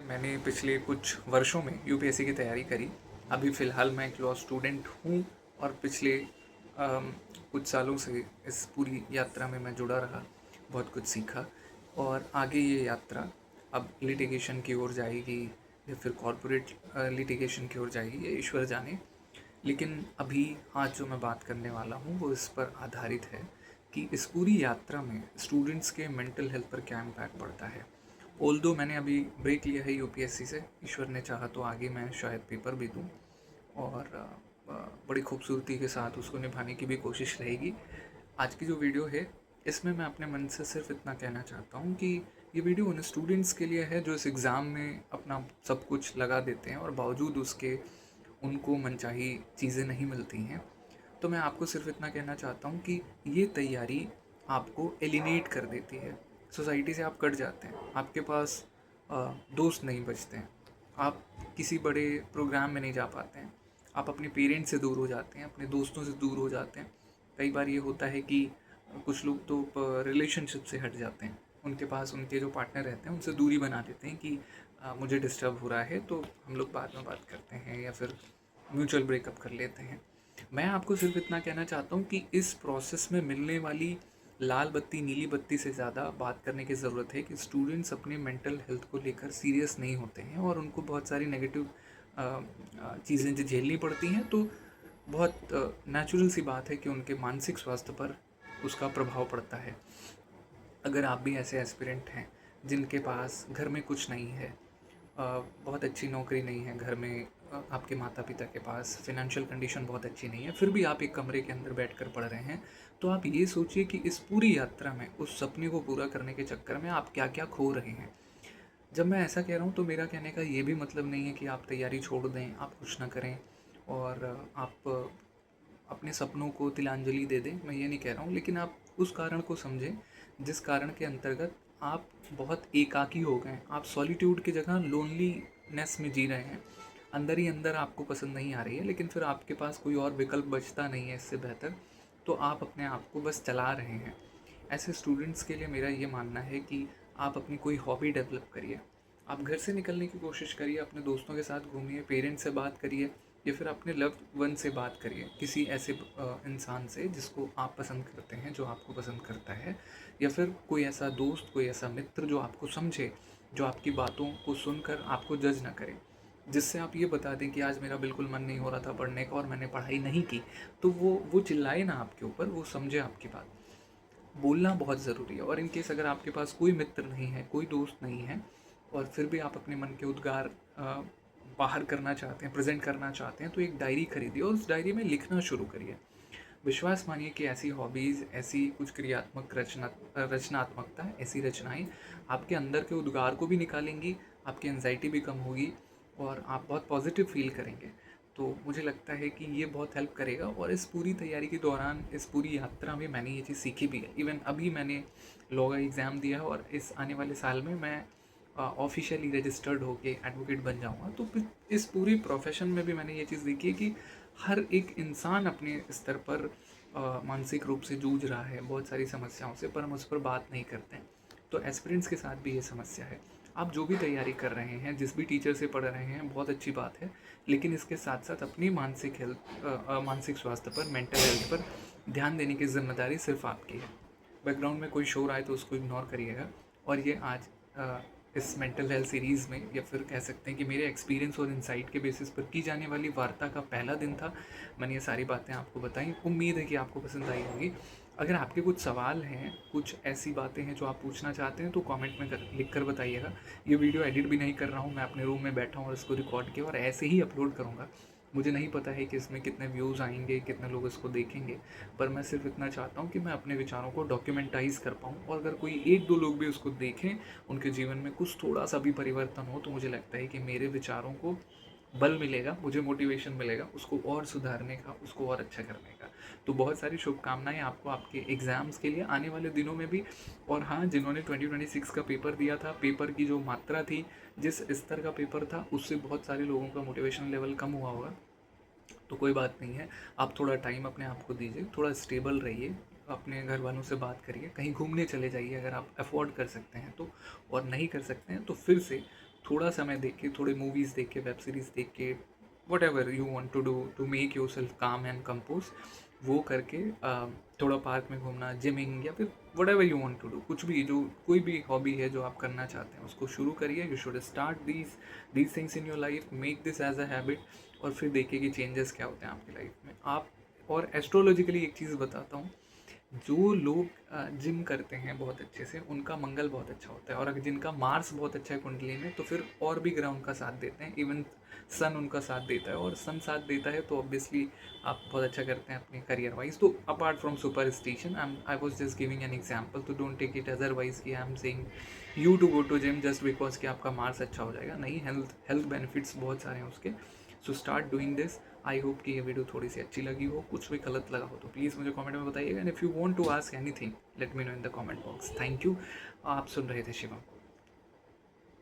मैंने पिछले कुछ वर्षों में यूपीएससी की तैयारी करी। अभी फ़िलहाल मैं एक लॉ स्टूडेंट हूँ और पिछले कुछ सालों से इस पूरी यात्रा में मैं जुड़ा रहा, बहुत कुछ सीखा और आगे ये यात्रा अब लिटिगेशन की ओर जाएगी या फिर कॉरपोरेट लिटिगेशन की ओर जाएगी, ये ईश्वर जाने। लेकिन अभी आज जो मैं बात करने वाला हूँ वो इस पर आधारित है कि इस पूरी यात्रा में स्टूडेंट्स के मेंटल हेल्थ पर क्या इम्पैक्ट पड़ता है। ऑल्दो मैंने अभी ब्रेक लिया है यूपीएससी से, ईश्वर ने चाहा तो आगे मैं शायद पेपर भी दूँ और बड़ी खूबसूरती के साथ उसको निभाने की भी कोशिश रहेगी। आज की जो वीडियो है इसमें मैं अपने मन से सिर्फ इतना कहना चाहता हूँ कि ये वीडियो उन स्टूडेंट्स के लिए है जो इस एग्ज़ाम में अपना सब कुछ लगा देते हैं और बावजूद उसके उनको मनचाही चीज़ें नहीं मिलती हैं। तो मैं आपको सिर्फ इतना कहना चाहता हूँ कि ये तैयारी आपको एलिनेट कर देती है, सोसाइटी से आप कट जाते हैं, आपके पास दोस्त नहीं बचते हैं, आप किसी बड़े प्रोग्राम में नहीं जा पाते हैं, आप अपने पेरेंट्स से दूर हो जाते हैं, अपने दोस्तों से दूर हो जाते हैं। कई बार ये होता है कि कुछ लोग तो रिलेशनशिप से हट जाते हैं, उनके पास उनके जो पार्टनर रहते हैं उनसे दूरी बना देते हैं कि मुझे डिस्टर्ब हो रहा है तो हम लोग बाद में बात करते हैं या फिर म्यूचुअल ब्रेकअप कर लेते हैं। मैं आपको सिर्फ इतना कहना चाहता हूँ कि इस प्रोसेस में मिलने वाली लाल बत्ती नीली बत्ती से ज़्यादा बात करने की ज़रूरत है कि स्टूडेंट्स अपने मेंटल हेल्थ को लेकर सीरियस नहीं होते हैं और उनको बहुत सारी नेगेटिव चीज़ें जो झेलनी पड़ती हैं। तो बहुत नेचुरल सी बात है कि उनके मानसिक स्वास्थ्य पर उसका प्रभाव पड़ता है। अगर आप भी ऐसे एस्पिरेंट हैं जिनके पास घर में कुछ नहीं है, बहुत अच्छी नौकरी नहीं है, घर में आपके माता पिता के पास फिनेंशियल कंडीशन बहुत अच्छी नहीं है, फिर भी आप एक कमरे के अंदर बैठकर पढ़ रहे हैं, तो आप ये सोचिए कि इस पूरी यात्रा में उस सपने को पूरा करने के चक्कर में आप क्या क्या खो रहे हैं। जब मैं ऐसा कह रहा हूँ तो मेरा कहने का ये भी मतलब नहीं है कि आप तैयारी छोड़ दें, आप कुछ ना करें और आप अपने सपनों को तिलांजलि दे दें, मैं ये नहीं कह रहा हूँ। लेकिन आप उस कारण को समझें जिस कारण के अंतर्गत आप बहुत एकाकी हो गए हैं, आप सॉलिट्यूड की जगह लोनलीनेस में जी रहे हैं, अंदर ही अंदर आपको पसंद नहीं आ रही है, लेकिन फिर आपके पास कोई और विकल्प बचता नहीं है इससे बेहतर, तो आप अपने आप को बस चला रहे हैं। ऐसे स्टूडेंट्स के लिए मेरा ये मानना है कि आप अपनी कोई हॉबी डेवलप करिए, आप घर से निकलने की कोशिश करिए, अपने दोस्तों के साथ घूमिए, पेरेंट्स से बात करिए या फिर अपने लव्ड वन से बात करिए, किसी ऐसे इंसान से जिसको आप पसंद करते हैं, जो आपको पसंद करता है, या फिर कोई ऐसा दोस्त, कोई ऐसा मित्र जो आपको समझे, जो आपकी बातों को सुनकर आपको जज ना करे, जिससे आप ये बता दें कि आज मेरा बिल्कुल मन नहीं हो रहा था पढ़ने का और मैंने पढ़ाई नहीं की, तो वो चिल्लाए ना आपके ऊपर, वो समझे आपकी बात। बोलना बहुत ज़रूरी है। और इन केस अगर आपके पास कोई मित्र नहीं है, कोई दोस्त नहीं है और फिर भी आप अपने मन के उद्गार बाहर करना चाहते हैं, प्रेजेंट करना चाहते हैं, तो एक डायरी खरीदिए और उस डायरी में लिखना शुरू करिए। विश्वास मानिए कि ऐसी हॉबीज़, ऐसी कुछ क्रियात्मक रचनात्मकता, ऐसी रचनाएं आपके अंदर के उद्गार को भी निकालेंगी, आपकी एंजाइटी भी कम होगी और आप बहुत पॉजिटिव फील करेंगे। तो मुझे लगता है कि ये बहुत हेल्प करेगा और इस पूरी तैयारी के दौरान, इस पूरी यात्रा में मैंने ये चीज़ सीखी भी है। इवन अभी मैंने लॉ का एग्ज़ाम दिया है और इस आने वाले साल में मैं ऑफिशियली रजिस्टर्ड होके एडवोकेट बन जाऊँगा। तो फिर इस पूरी प्रोफेशन में भी मैंने ये चीज़ देखी है कि हर एक इंसान अपने स्तर पर मानसिक रूप से जूझ रहा है बहुत सारी समस्याओं से, पर हम उस पर बात नहीं करते हैं। तो एस्पिरेंट्स के साथ भी ये समस्या है। आप जो भी तैयारी कर रहे हैं, जिस भी टीचर से पढ़ रहे हैं, बहुत अच्छी बात है, लेकिन इसके साथ साथ अपनी मानसिक स्वास्थ्य पर, मेंटल हेल्थ पर ध्यान देने की जिम्मेदारी सिर्फ आपकी है। बैकग्राउंड में कोई शोर आए तो उसको इग्नोर करिएगा। और ये आज इस मेंटल हेल्थ सीरीज़ में, या फिर कह सकते हैं कि मेरे एक्सपीरियंस और इंसाइट के बेसिस पर की जाने वाली वार्ता का पहला दिन था। मैंने ये सारी बातें आपको बताई, उम्मीद है कि आपको पसंद आई होगी। अगर आपके कुछ सवाल हैं, कुछ ऐसी बातें हैं जो आप पूछना चाहते हैं, तो कमेंट में लिख कर बताइएगा। ये वीडियो एडिट भी नहीं कर रहा हूँ, मैं अपने रूम में बैठा हूँ और इसको रिकॉर्ड किया और ऐसे ही अपलोड करूँगा। मुझे नहीं पता है कि इसमें कितने व्यूज़ आएंगे, कितने लोग इसको देखेंगे, पर मैं सिर्फ इतना चाहता हूँ कि मैं अपने विचारों को डॉक्यूमेंटाइज कर पाऊँ और अगर कोई एक दो लोग भी उसको देखें, उनके जीवन में कुछ थोड़ा सा भी परिवर्तन हो, तो मुझे लगता है कि मेरे विचारों को बल मिलेगा, मुझे मोटिवेशन मिलेगा उसको और सुधारने का, उसको और अच्छा करने का। तो बहुत सारी शुभकामनाएं आपको आपके एग्ज़ाम्स के लिए आने वाले दिनों में भी। और हाँ, जिन्होंने 2026 का पेपर दिया था, पेपर की जो मात्रा थी, जिस स्तर का पेपर था, उससे बहुत सारे लोगों का मोटिवेशन लेवल कम हुआ होगा। तो कोई बात नहीं है, आप थोड़ा टाइम अपने आप को दीजिए, थोड़ा स्टेबल रहिए, अपने घर वालों से बात करिए, कहीं घूमने चले जाइए अगर आप अफोर्ड कर सकते हैं तो, और नहीं कर सकते हैं तो फिर से थोड़ा समय देख के, थोड़े मूवीज़ देख के, वेब सीरीज़ देख के, whatever you want to do to make yourself calm and compose, वो करके थोड़ा पार्क में घूमना, जिमिंग, या फिर whatever you want to do, कुछ भी, जो कोई भी हॉबी है जो आप करना चाहते हैं उसको शुरू करिए. You should start these things in your life, make this as a habit, और फिर देखिए कि चेंजेस क्या होते हैं आपकी लाइफ में. आप, और एस्ट्रोलॉजिकली एक चीज़ बताता हूँ, जो लोग जिम करते हैं बहुत अच्छे से, उनका मंगल बहुत अच्छा होता है, और अगर जिनका मार्स बहुत अच्छा है कुंडली में, तो फिर और भी ग्रह उनका साथ देते हैं, इवन सन उनका साथ देता है, और सन साथ देता है तो ऑब्वियसली आप बहुत अच्छा करते हैं अपने करियर वाइज. तो apart from superstition, I was just giving an example, तो डोंट टेक इट अदरवाइज कि I am saying you to go to gym just because कि आपका मार्स अच्छा हो जाएगा. नहीं, हेल्थ बेनिफिट्स बहुत सारे हैं उसके. So start doing this. I hope कि ये वीडियो थोड़ी सी अच्छी लगी हो. कुछ भी गलत लगा हो तो प्लीज़ मुझे कमेंट में बताइएगा. And if you want to ask anything, let me know in the comment box. Thank you. आप सुन रहे थे शिवम.